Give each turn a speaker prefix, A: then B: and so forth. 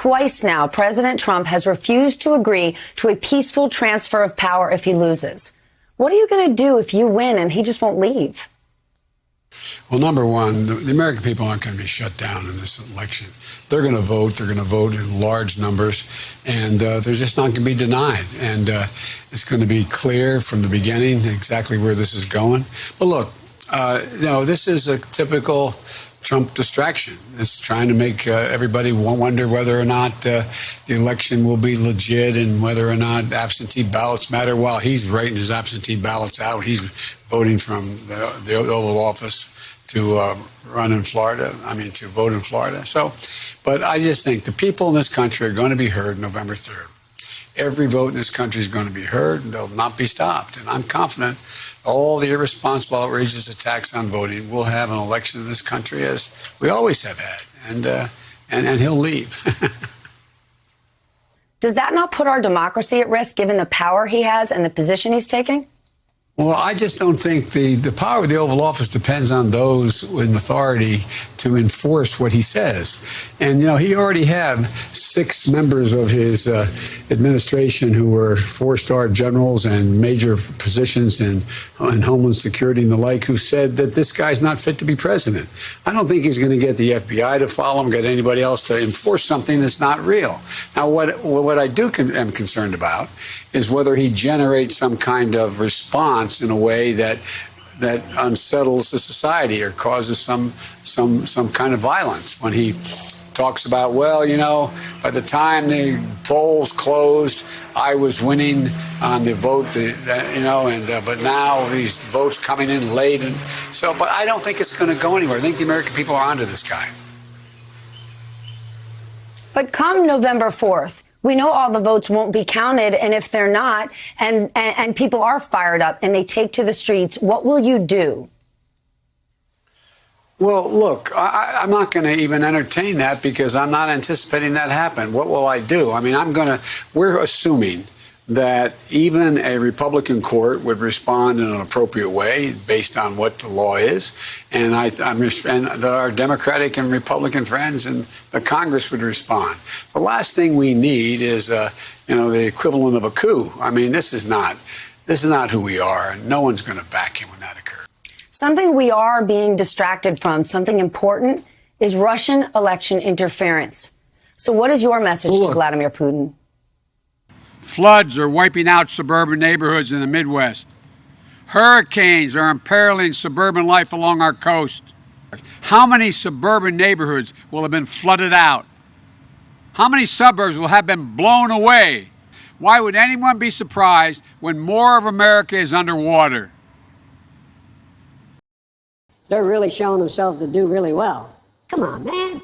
A: Twice now, President Trump has refused to agree to a peaceful transfer of power if he loses. What are you going to do if you win and he just won't leave?
B: Well, number one, the American people aren't going to be shut down in this election. They're going to vote. They're going to vote in large numbers, and they're just not going to be denied. And it's going to be clear from the beginning exactly where this is going. But look, this is a typical Trump distraction. It's trying to make everybody wonder whether or not the election will be legit and whether or not absentee ballots matter. While he's writing his absentee ballots out, he's voting from the Oval Office to run in Florida. To vote in Florida. But I just think the people in this country are going to be heard November 3rd. Every vote in this country is going to be heard, and they'll not be stopped. And I'm confident all the irresponsible, outrageous attacks on voting will have an election in this country as we always have had. And he'll leave.
A: Does that not put our democracy at risk, given the power he has and the position he's taking?
B: Well, I just don't think the power of the Oval Office depends on those with authority to enforce what he says. And, he already have 6 members of his administration who were 4-star generals and major positions in Homeland Security and the like, who said that this guy's not fit to be president. I don't think he's going to get the FBI to follow him, get anybody else to enforce something that's not real. Now, what I am concerned about is whether he generates some kind of response in a way that unsettles the society or causes some kind of violence. When he talks about, by the time the polls closed, I was winning on the vote, but now these votes coming in late, but I don't think it's going to go anywhere. I think the American people are onto this guy.
A: But come November 4th, we know all the votes won't be counted, and if they're not, and people are fired up and they take to the streets, what will you do?
B: Well, look, I'm not going to even entertain that because I'm not anticipating that happen. What will I do? We're assuming that even a Republican court would respond in an appropriate way based on what the law is, and that our Democratic and Republican friends in the Congress would respond. The last thing we need is, the equivalent of a coup. This is not who we are, and no one's going to back him when that occurs.
A: Something we are being distracted from, something important, is Russian election interference. So what is your message to Vladimir Putin?
C: Floods are wiping out suburban neighborhoods in the Midwest. Hurricanes are imperiling suburban life along our coast. How many suburban neighborhoods will have been flooded out? How many suburbs will have been blown away? Why would anyone be surprised when more of America is underwater?
D: They're really showing themselves to do really well. Come on, man.